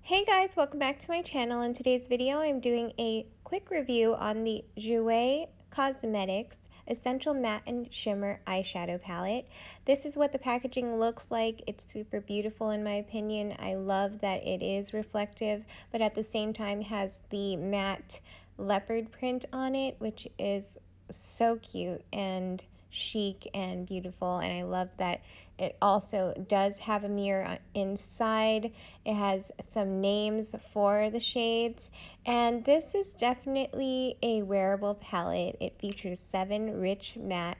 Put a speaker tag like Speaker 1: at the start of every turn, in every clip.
Speaker 1: Hey guys, welcome back to my channel. In today's video, I'm doing a quick review on the Jouer Cosmetics Essential Matte and Shimmer Eyeshadow Palette. This is what the packaging looks like. It's super beautiful in my opinion. I love that it is reflective, but at the same time has the matte leopard print on it, which is so cute and chic and beautiful, and I love that it also does have a mirror inside. It has some names for the shades, and this is definitely a wearable palette. It features 7 rich matte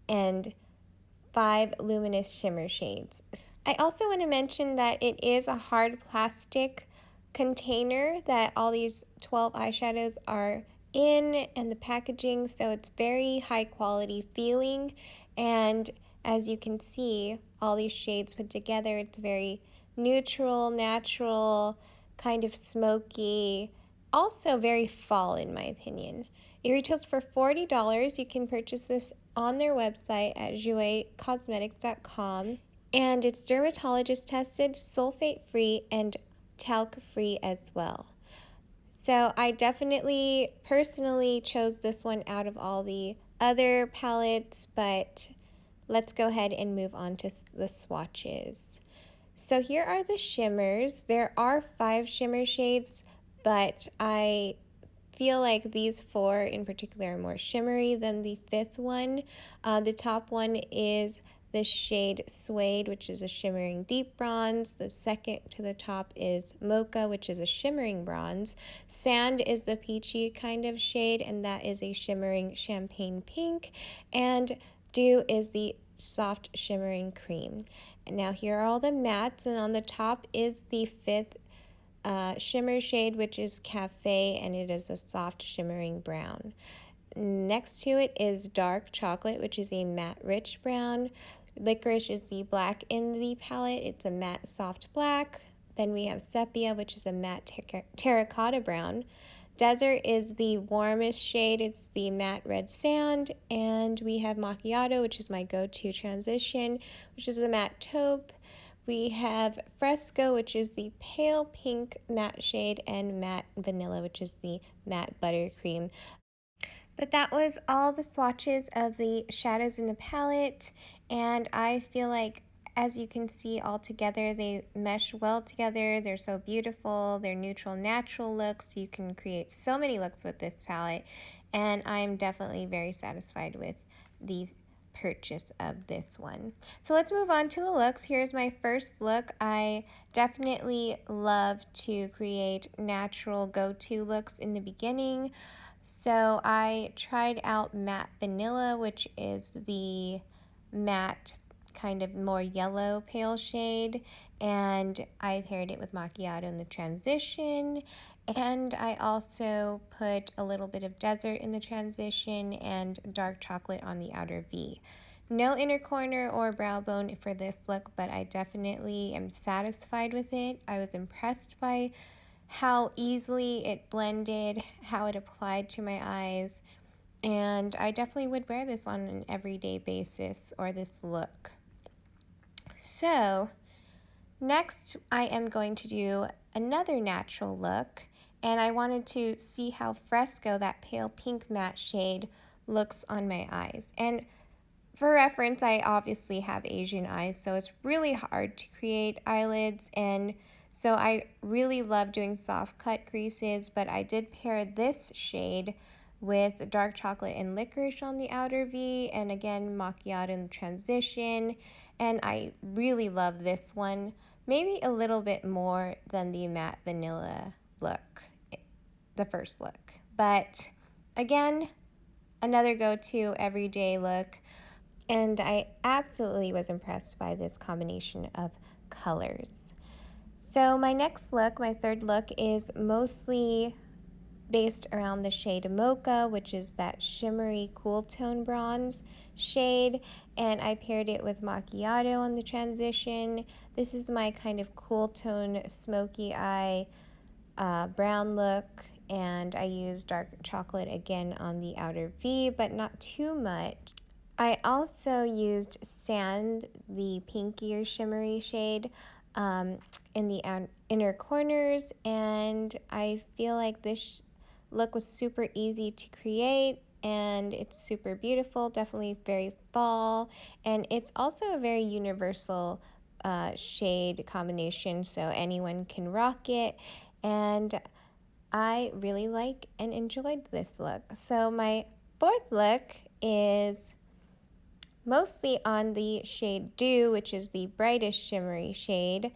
Speaker 1: and 5 luminous shimmer shades. I also want to mention that it is a hard plastic container that all these 12 eyeshadows are in, and the packaging, so it's very high quality feeling, and as you can see all these shades put together, it's very neutral, natural, kind of smoky, also very fall in my opinion. It retails for $40. You can purchase this on their website at jouercosmetics.com, and it's dermatologist tested, sulfate free, and talc free as well. So I definitely personally chose this one out of all the other palettes, but let's go ahead and move on to the swatches. So here are the shimmers. There are 5 shimmer shades, but I feel like these 4 in particular are more shimmery than the 5th one. The top one is the shade Suede, which is a shimmering deep bronze. The second to the top is Mocha, which is a shimmering bronze. Sand is the peachy kind of shade, and that is a shimmering champagne pink. And Dew is the soft shimmering cream. And now here are all the mattes, and on the top is the 5th shimmer shade, which is Cafe, and it is a soft shimmering brown. Next to it is Dark Chocolate, which is a matte rich brown. Licorice is the black in the palette. It's a matte soft black. Then we have Sepia, which is a matte terracotta brown. Desert is the warmest shade. It's the matte red sand. And we have Macchiato, which is my go-to transition, which is a matte taupe. We have Fresco, which is the pale pink matte shade, and Matte Vanilla, which is the matte buttercream. But that was all the swatches of the shadows in the palette, and I feel like, as you can see all together, they mesh well together. They're so beautiful. They're neutral, natural looks. You can create so many looks with this palette, and I'm definitely very satisfied with the purchase of this one. So let's move on to the looks. Here's my first look. I definitely love to create natural go-to looks in the beginning. So I tried out Matte Vanilla, which is the matte kind of more yellow pale shade, and I paired it with Macchiato in the transition, and I also put a little bit of Desert in the transition and Dark Chocolate on the outer V. No inner corner or brow bone for this look, but I definitely am satisfied with it. I was impressed by how easily it blended, how it applied to my eyes, and I definitely would wear this on an everyday basis, or this look. So next I am going to do another natural look, and I wanted to see how Fresco, that pale pink matte shade, looks on my eyes. And for reference, I obviously have Asian eyes, so it's really hard to create eyelids, and so I really love doing soft cut creases, but I did pair this shade with Dark Chocolate and Licorice on the outer V, and again Macchiato in the transition, and I really love this one, maybe a little bit more than the Matte Vanilla look, the first look. But again, another go-to everyday look. And I absolutely was impressed by this combination of colors. So my next look, my third look, is mostly based around the shade Mocha, which is that shimmery cool tone bronze shade, and I paired it with Macchiato on the transition. This is my kind of cool tone smoky eye brown look, and I used Dark Chocolate again on the outer V, but not too much. I also used Sand, the pinkier shimmery shade, in the inner corners, and I feel like this look was super easy to create, and it's super beautiful, definitely very fall, and it's also a very universal shade combination, so anyone can rock it, and I really like and enjoyed this look. So my fourth look is mostly on the shade Dew, which is the brightest shimmery shade.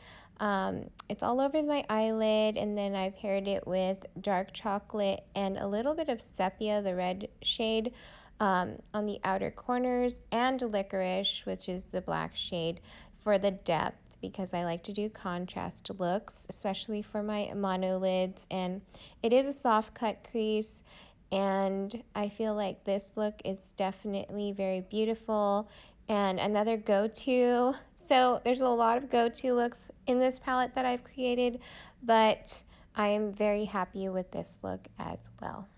Speaker 1: It's all over my eyelid, and then I paired it with dark chocolate and a little bit of sepia, the red shade, on the outer corners, and licorice, which is the black shade, for the depth, because I like to do contrast looks, especially for my monolids, and it is a soft cut crease, and I feel like this look is definitely very beautiful and another go-to. So there's a lot of go-to looks in this palette that I've created, but I am very happy with this look as well.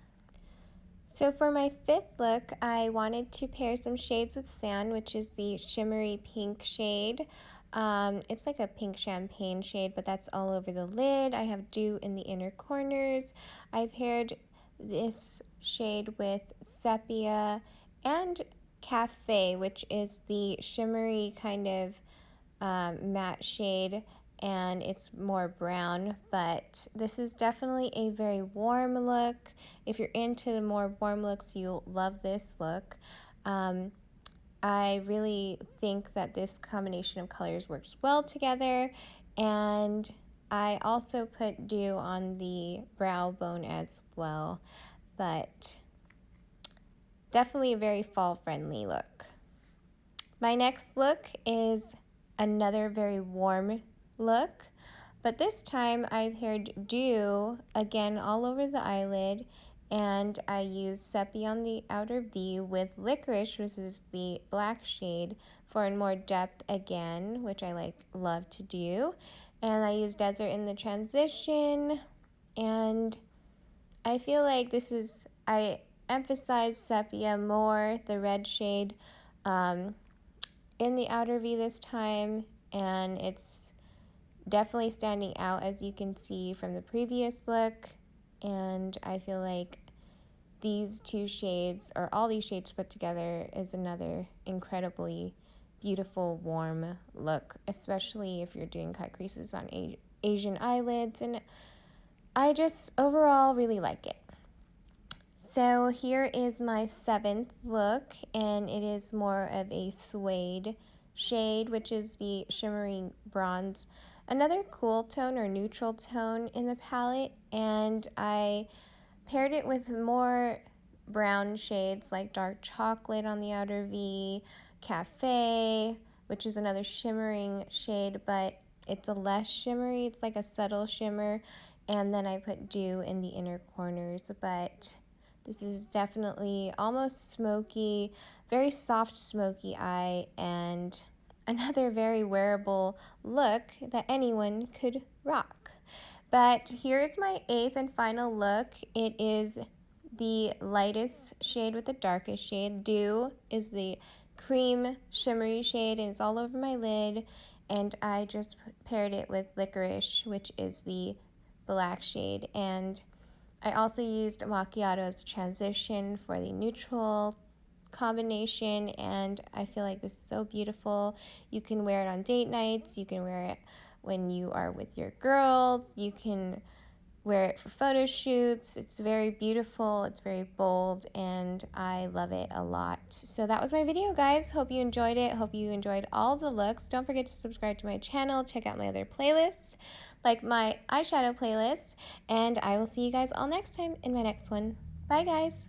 Speaker 1: So for my fifth look, I wanted to pair some shades with sand, which is the shimmery pink shade. It's like a pink champagne shade, but that's all over the lid. I have Dew in the inner corners. I paired this shade with sepia and cafe, which is the shimmery kind of matte shade, and it's more brown, but this is definitely a very warm look. If you're into the more warm looks, you'll love this look. I really think that this combination of colors works well together, and I also put Dew on the brow bone as well, but definitely a very fall friendly look. My next look is another very warm look, but this time I've paired Dew again all over the eyelid, and I used sepia on the outer V with licorice, which is the black shade, for more depth again, which I love to do. And I used desert in the transition, and I feel like I emphasize sepia more, the red shade, in the outer V this time, and it's definitely standing out, as you can see from the previous look, and I feel like these two shades, or all these shades put together, is another incredibly beautiful warm look, especially if you're doing cut creases on Asian eyelids, and I just overall really like it. So here is my seventh look, and it is more of a suede shade, which is the shimmery bronze, another cool tone or neutral tone in the palette, and I paired it with more brown shades like dark chocolate on the outer V, cafe, which is another shimmering shade, but it's a less shimmery, it's like a subtle shimmer, and then I put Dew in the inner corners, but this is definitely almost smoky, very soft smoky eye, and another very wearable look that anyone could rock. But here's my eighth and final look. It is the lightest shade with the darkest shade. Dew is the cream shimmery shade, and it's all over my lid, and I just paired it with licorice, which is the black shade, and I also used macchiato as a transition for the neutral combination, and I feel like this is so beautiful. You can wear it on date nights, you can wear it when you are with your girls, you can wear it for photo shoots. It's very beautiful, it's very bold, and I love it a lot. So that was my video, guys. Hope you enjoyed it. Hope you enjoyed all the looks. Don't forget to subscribe to my channel, check out my other playlists, like my eyeshadow playlist, and I will see you guys all next time in my next one. Bye, guys.